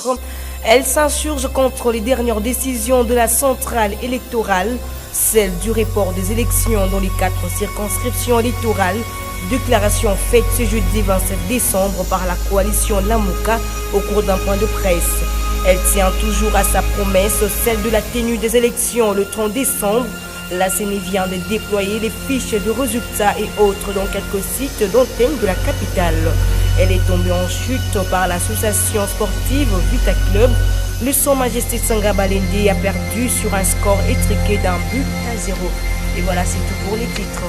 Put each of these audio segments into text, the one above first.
contre, elle s'insurge contre les dernières décisions de la centrale électorale, celle du report des élections dans les 4 circonscriptions électorales, déclaration faite ce jeudi 27 décembre par la coalition Lamuka au cours d'un point de presse. Elle tient toujours à sa promesse, celle de la tenue des élections le 30 décembre. La CENI vient de déployer les fiches de résultats et autres dans quelques sites d'antenne de la capitale. Elle est tombée en chute par l'association sportive Vita Club. Le Son Majesté Tsanga Balende a perdu sur un score étriqué d'un but à 0. Et voilà, c'est tout pour les titres.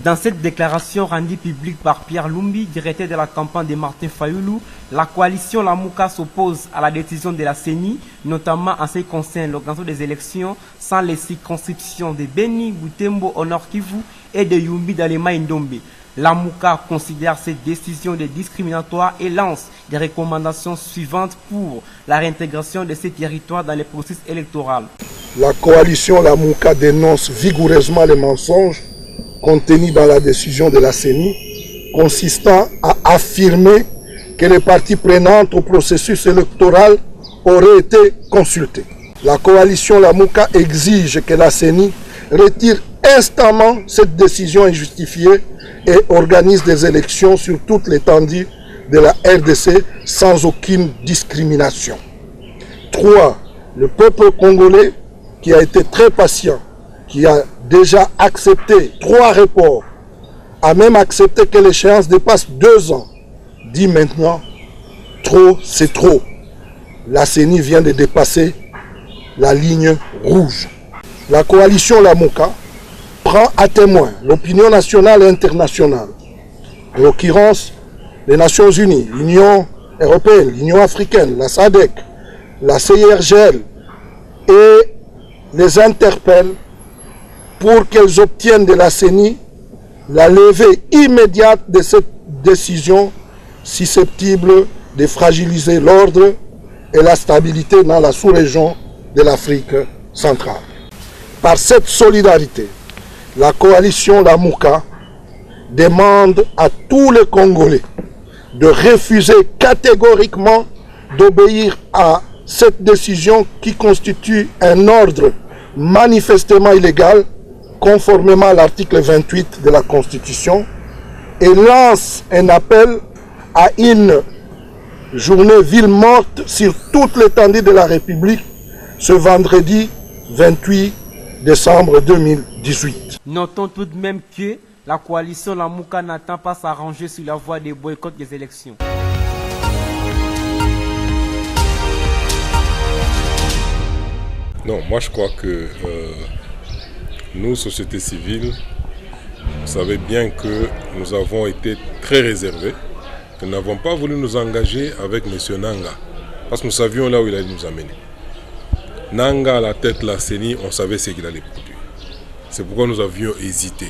Dans cette déclaration rendue publique par Pierre Lumbi, directeur de la campagne de Martin Fayoulou, la coalition Lamuka s'oppose à la décision de la CENI, notamment en ce qui concerne l'organisation des élections sans les circonscriptions de Beni, Butembo au Nord Kivu et de Yumbi dans les Maïndombe. Lamuka considère cette décision de discriminatoire et lance des recommandations suivantes pour la réintégration de ces territoires dans les processus électoraux. La coalition Lamuka dénonce vigoureusement les mensonges contenus dans la décision de la CENI, consistant à affirmer que les parties prenantes au processus électoral auraient été consultées. La coalition Lamuka exige que la CENI retire instamment cette décision injustifiée et organise des élections sur toute l'étendue de la RDC sans aucune discrimination. 3. Le peuple congolais, qui a été très patient, qui a déjà accepté 3 reports, a même accepté que l'échéance dépasse 2 ans, dit maintenant, trop c'est trop. La CENI vient de dépasser la ligne rouge. La coalition Lamuka prend à témoin l'opinion nationale et internationale, en l'occurrence les Nations Unies, l'Union européenne, l'Union africaine, la SADC, la CIRGL, et les interpelle pour qu'elles obtiennent de la CENI la levée immédiate de cette décision susceptible de fragiliser l'ordre et la stabilité dans la sous-région de l'Afrique centrale. Par cette solidarité, la coalition Lamuka demande à tous les Congolais de refuser catégoriquement d'obéir à cette décision qui constitue un ordre manifestement illégal conformément à l'article 28 de la Constitution et lance un appel à une journée ville morte sur toute l'étendue de la République ce vendredi 28 décembre 2018. Notons tout de même que la coalition Lamuka n'attend pas s'arranger sur la voie des boycotts des élections. Non, moi je crois que nous, société civile, vous savez bien que nous avons été très réservés. Nous n'avons pas voulu nous engager avec M. Nanga, parce que nous savions là où il allait nous amener. Nanga à la tête de la CENI, on savait ce qu'il allait produire. C'est pourquoi nous avions hésité.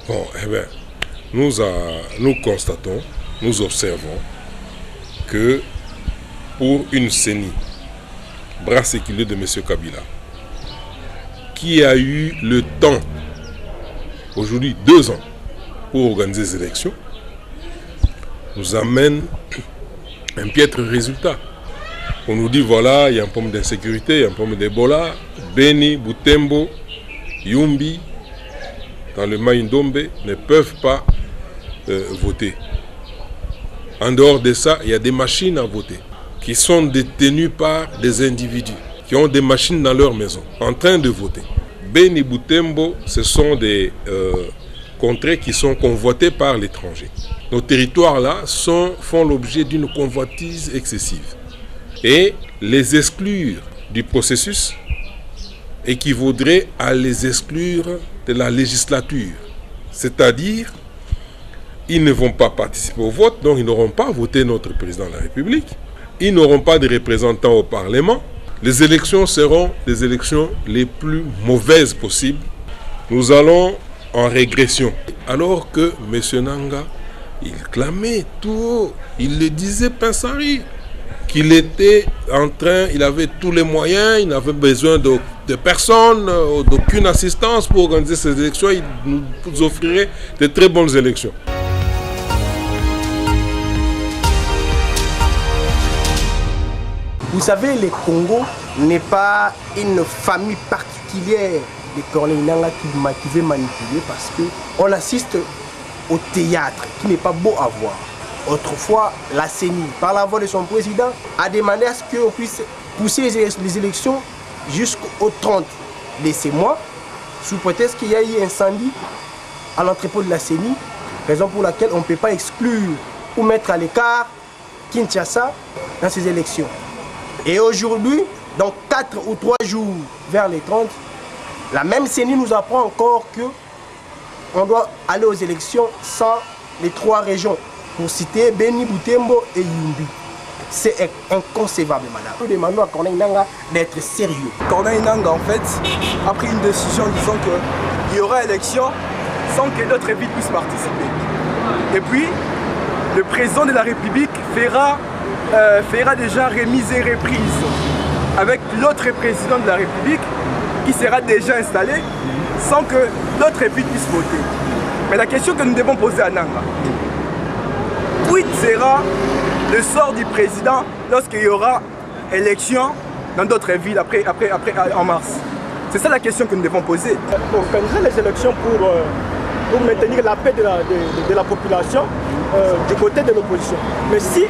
Bon, eh bien, nous constatons, nous observons que pour une CENI, bras séculé de M. Kabila, qui a eu le temps, aujourd'hui 2 ans, pour organiser ces élections, nous amène un piètre résultat. On nous dit voilà, il y a un problème d'insécurité, il y a un problème d'Ebola, Beni, Butembo, Yumbi, dans le Maïndombe, ne peuvent pas voter. En dehors de ça, il y a des machines à voter qui sont détenues par des individus qui ont des machines dans leur maison, en train de voter. Beni, Butembo, ce sont des contrées qui sont convoitées par l'étranger. Nos territoires-là font l'objet d'une convoitise excessive. Et les exclure du processus équivaudrait à les exclure de la législature. C'est-à-dire, ils ne vont pas participer au vote, donc ils n'auront pas voté notre président de la République. Ils n'auront pas de représentants au Parlement. Les élections seront les élections les plus mauvaises possibles. Nous allons en régression. Alors que M. Nanga, il clamait tout haut, il le disait pince à rire, qu'il était en train, il avait tous les moyens, il n'avait besoin de personne, d'aucune assistance pour organiser ces élections. Il nous offrirait de très bonnes élections. Vous savez, le Congo n'est pas une famille particulière de Corneille Nangaa qui veut manipuler, parce qu'on assiste au théâtre qui n'est pas beau à voir. Autrefois, la CENI, par la voix de son président, a demandé à ce qu'on puisse pousser les élections jusqu'au 30 de ces mois, sous prétexte qu'il y a eu incendie à l'entrepôt de la CENI, raison pour laquelle on ne peut pas exclure ou mettre à l'écart Kinshasa dans ces élections. Et aujourd'hui, dans 4 ou 3 jours vers les 30, la même CENI nous apprend encore qu'on doit aller aux élections sans les 3 régions. Pour citer Beni, Butembo et Yumbi. C'est inconcevable, madame. Nous demandons à Corneille Nangaa d'être sérieux. Corneille Nangaa, en fait, a pris une décision disant qu'il y aura élection sans que d'autres villes puissent participer. Et puis, le président de la République fera déjà remise et reprise avec l'autre président de la République qui sera déjà installé sans que d'autres villes puissent voter. Mais la question que nous devons poser à Nangaa, quid sera le sort du président lorsqu'il y aura élection dans d'autres villes après en mars? C'est ça la question que nous devons poser. Organiser les élections pour maintenir la paix de la population du côté de l'opposition. Mais si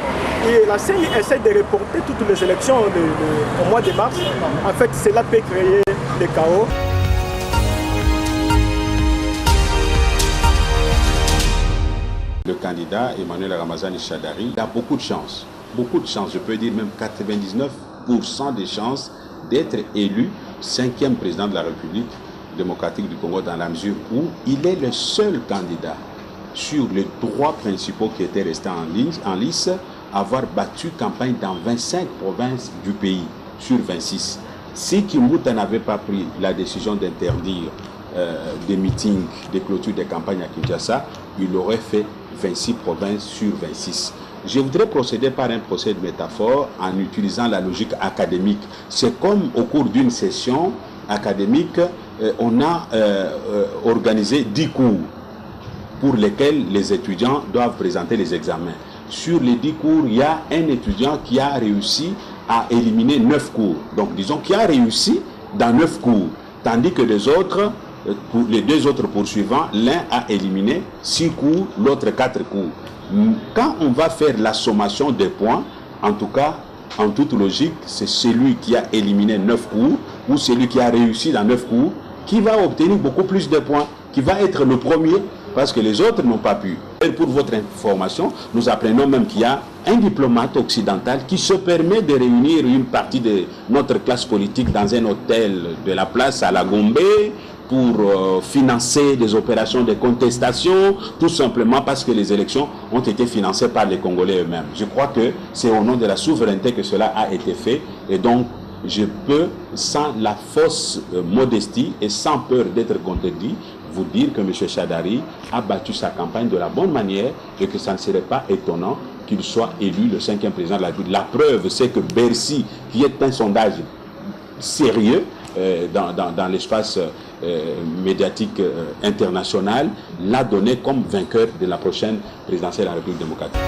la CENI essaie de reporter toutes les élections au mois de mars, en fait cela peut créer des chaos. Le candidat Emmanuel Ramazani Shadary a beaucoup de chances, je peux dire même 99% de chances d'être élu 5e président de la République démocratique du Congo, dans la mesure où il est le seul candidat sur les 3 principaux qui étaient restés en lice à avoir battu campagne dans 25 provinces du pays sur 26. Si Kimbuta n'avait pas pris la décision d'interdire des meetings, des clôtures de campagne à Kinshasa, il aurait fait 26 provinces sur 26. Je voudrais procéder par un procès de métaphore en utilisant la logique académique. C'est comme au cours d'une session académique, on a organisé 10 cours pour lesquels les étudiants doivent présenter les examens. Sur les 10 cours, il y a un étudiant qui a réussi à éliminer 9 cours. Donc disons qu'il a réussi dans 9 cours, tandis que les 2 autres poursuivants, l'un a éliminé 6 cours, l'autre 4 cours. Quand on va faire la sommation des points, en tout cas, en toute logique, c'est celui qui a éliminé 9 cours ou celui qui a réussi dans 9 cours qui va obtenir beaucoup plus de points, qui va être le premier parce que les autres n'ont pas pu. Et pour votre information, nous apprenons même qu'il y a un diplomate occidental qui se permet de réunir une partie de notre classe politique dans un hôtel de la place à la Gombe pour financer des opérations de contestation, tout simplement parce que les élections ont été financées par les Congolais eux-mêmes. Je crois que c'est au nom de la souveraineté que cela a été fait, et donc je peux, sans la fausse modestie et sans peur d'être contredit, vous dire que M. Shadary a battu sa campagne de la bonne manière et que ça ne serait pas étonnant qu'il soit élu le 5e président de la République. La preuve, c'est que Bercy, qui est un sondage sérieux dans l'espace médiatique international, l'a donné comme vainqueur de la prochaine présidentielle de la République démocratique.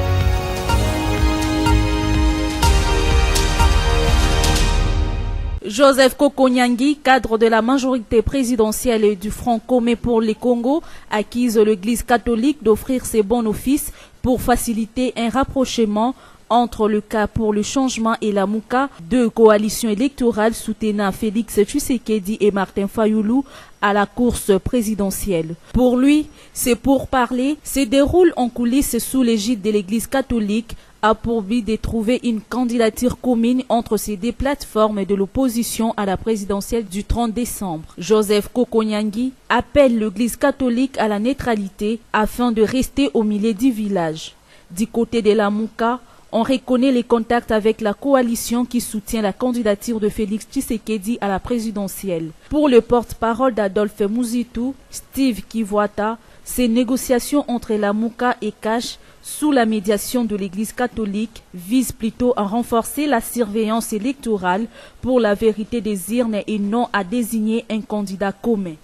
Joseph Kokonyangi, cadre de la majorité présidentielle du Front commun pour les Congo, accuse l'Église catholique d'offrir ses bons offices pour faciliter un rapprochement entre le cas pour le changement et la Mouka, 2 coalitions électorales soutenant Félix Tshisekedi et Martin Fayulu à la course présidentielle. Pour lui, ces pourparlers se déroulent en coulisses sous l'égide de l'Église catholique, a pour but de trouver une candidature commune entre ces 2 plateformes de l'opposition à la présidentielle du 30 décembre. Joseph Kokonyangi appelle l'Église catholique à la neutralité afin de rester au milieu du village. Du côté de la Mouka, on reconnaît les contacts avec la coalition qui soutient la candidature de Félix Tshisekedi à la présidentielle. Pour le porte-parole d'Adolphe Muzitu, Steve Kivuata, Ces négociations entre la Mouka et Cash, sous la médiation de l'Église catholique, visent plutôt à renforcer la surveillance électorale pour la vérité des urnes et non à désigner un candidat commun.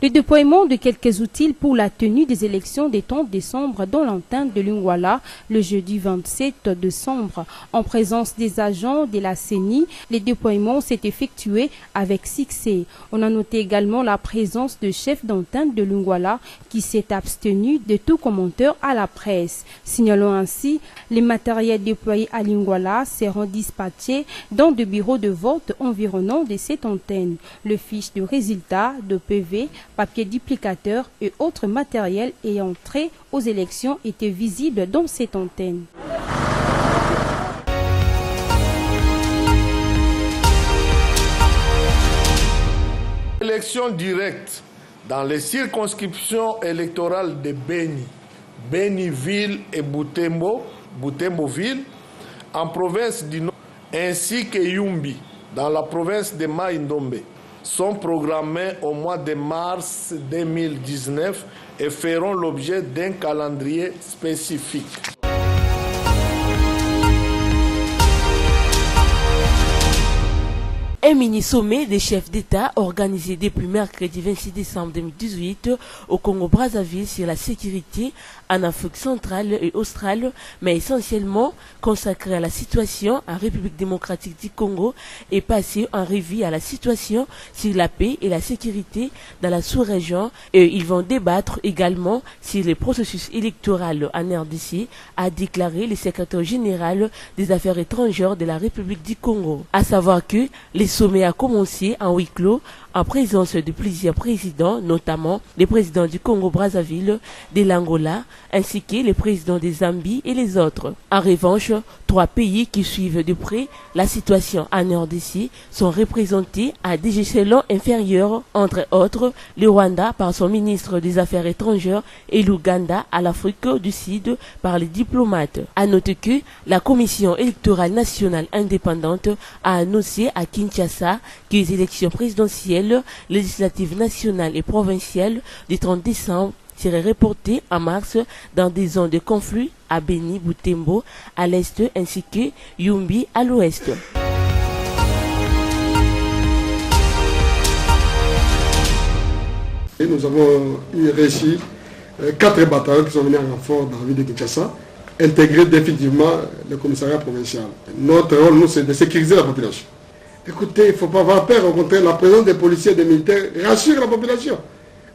Le déploiement de quelques outils pour la tenue des élections des 30 décembre dans l'enceinte de Lingwala le jeudi 27 décembre. En présence des agents de la CENI, le déploiement s'est effectué avec succès. On a noté également la présence de chefs d'antenne de Lingwala qui s'est abstenu de tout commentaire à la presse. Signalons ainsi, les matériels déployés à Lingwala seront dispatchés dans des bureaux de vote environnant de cette antenne. Le fiche de résultats de PV, papier duplicateur et autres matériels ayant trait aux élections étaient visibles dans cette antenne. Élections directes dans les circonscriptions électorales de Beni, Beni-Ville et Butembo-Ville, en province du Nord, ainsi que Yumbi, dans la province de Mai-Ndombe, sont programmés au mois de mars 2019 et feront l'objet d'un calendrier spécifique. Un mini-sommet des chefs d'État organisé depuis mercredi 26 décembre 2018 au Congo-Brazzaville sur la sécurité en Afrique centrale et australe, mais essentiellement consacré à la situation en République démocratique du Congo et passé en revue à la situation sur la paix et la sécurité dans la sous-région. Et ils vont débattre également sur les processus électoraux en RDC, a déclaré le secrétaire général des Affaires étrangères de la République du Congo. À savoir que les sommet a commencé en huis clos en présence de plusieurs présidents, notamment les présidents du Congo-Brazzaville, de l'Angola, ainsi que les présidents des Zambie et les autres. En revanche, 3 pays qui suivent de près la situation en RDC sont représentés à des échelons inférieurs, entre autres le Rwanda par son ministre des Affaires étrangères et l'Ouganda à l'Afrique du Sud par les diplomates. À noter que la Commission électorale nationale indépendante a annoncé à Kinshasa que les élections présidentielles, législatives nationales et provinciales du 30 décembre seraient reportées en mars dans des zones de conflit à Beni, Butembo à l'est ainsi que Yumbi à l'ouest. Et nous avons réussi 4 bataillons qui sont venus en renfort dans la ville de Kinshasa, intégrer définitivement le commissariat provincial. Notre rôle, nous, c'est de sécuriser la population. Écoutez, il ne faut pas avoir peur, au contraire, la présence des policiers et des militaires rassure la population.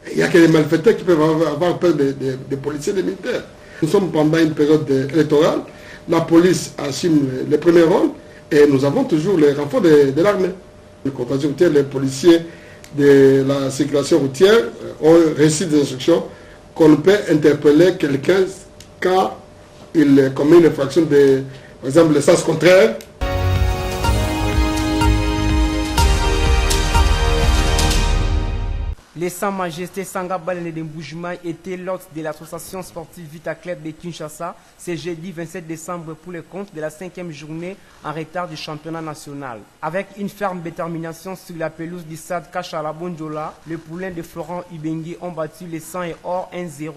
Il n'y a que les malfaiteurs qui peuvent avoir peur des policiers et des militaires. Nous sommes pendant une période électorale, la police assume le premier rôle et nous avons toujours les renforts de l'armée. Les policiers de la circulation routière ont reçu des instructions qu'on peut interpeller quelqu'un quand il commet une infraction de, par exemple, le sens contraire. Les Sa Majesté Sanga Balene de Mboujima étaient l'hôte de l'association sportive Vita Club de Kinshasa ce jeudi 27 décembre pour le compte de la 5e journée en retard du championnat national. Avec une ferme détermination sur la pelouse du stade Kachala Bonjola, les poulains de Florent Ibengue ont battu les 100 et or 1-0.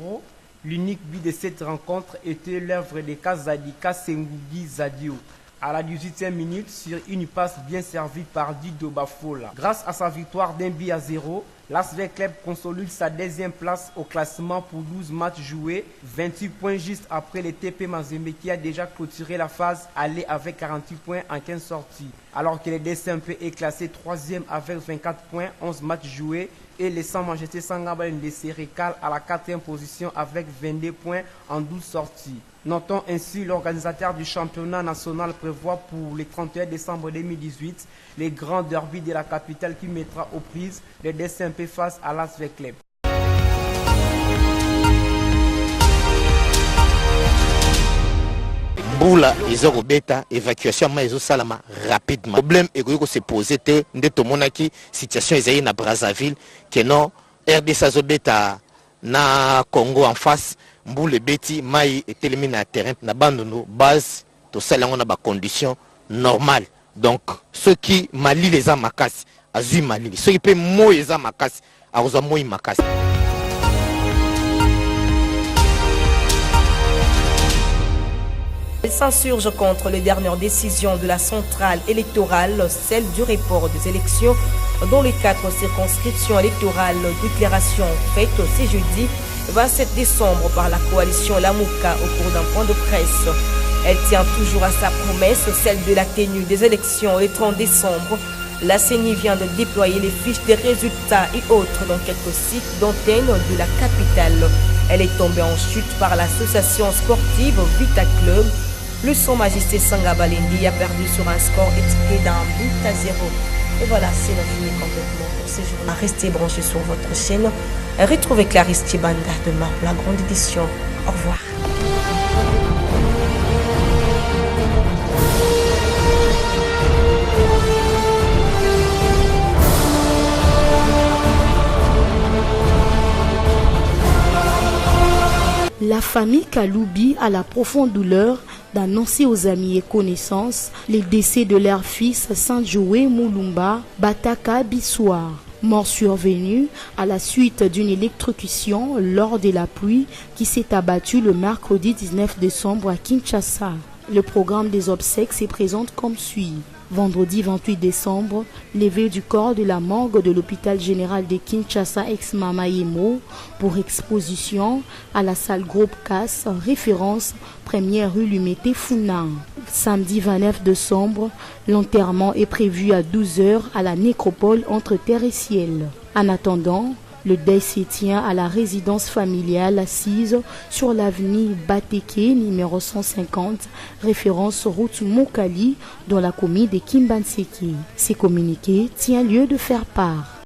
L'unique but de cette rencontre était l'œuvre de Kazadi Kasengugi Zadio à la 18e minute sur une passe bien servie par Dido Bafola. Grâce à sa victoire d'1-0, l'Asvel Club consolide sa 2e place au classement pour 12 matchs joués, 28 points juste après le TP Mazembe qui a déjà clôturé la phase aller avec 48 points en 15 sorties. Alors que le DCMP est classé 3e avec 24 points, 11 matchs joués, et les Sa Majesté Sangabal se recale à la 4e position avec 22 points en 12 sorties. Notons ainsi l'organisateur du championnat national prévoit pour le 31 décembre 2018 les grands derbys de la capitale qui mettra aux prises le DCMP face à l'Asvel Club. Boula ezoko beta évacuation ma ezosalama rapidement. Problème ekoki se poser te nde tomonaki situation ezali na Brazzaville que non RDC azobeta na Congo en face mbule beti mai etelemi na terrain na bandunu base to salango na ba condition normale Donc, ceux qui malient les amakas, azu malili. Ceux qui paient moi les amakas, aouza moi makas. Elle s'insurge contre les dernières décisions de la centrale électorale, celle du report des élections dans les 4 circonscriptions électorales. Déclaration faite ce jeudi 27 décembre par la coalition Lamouka au cours d'un point de presse. Elle tient toujours à sa promesse, celle de la tenue des élections le 30 décembre. La CENI vient de déployer les fiches des résultats et autres dans quelques sites d'antenne de la capitale. Elle est tombée en chute par l'association sportive Vita Club. Le Son Majesté Sanga Balendi a perdu sur un score étiqueté d'un but à 0. Et voilà, c'est fini complètement pour ce jour-là. Restez branchés sur votre chaîne. Retrouvez Clarisse Tibanda demain pour la grande édition. Au revoir. La famille Kaloubi a la profonde douleur d'annoncer aux amis et connaissances les décès de leur fils Saint-Joué Moulumba Bataka Bissoir, mort survenu à la suite d'une électrocution lors de la pluie qui s'est abattue le mercredi 19 décembre à Kinshasa. Le programme des obsèques se présente comme suit. Vendredi 28 décembre, levée du corps de la morgue de l'hôpital général de Kinshasa ex-Mama Yemo pour exposition à la salle Groupe Casse, référence 1er rue Lumete Founan. Samedi 29 décembre, l'enterrement est prévu à 12h à la nécropole entre terre et ciel. En attendant, le deuil se tient à la résidence familiale assise sur l'avenue Bateke, numéro 150, référence route Mokali, dans la commune de Kimbanseke. Ces communiqués tient lieu de faire part.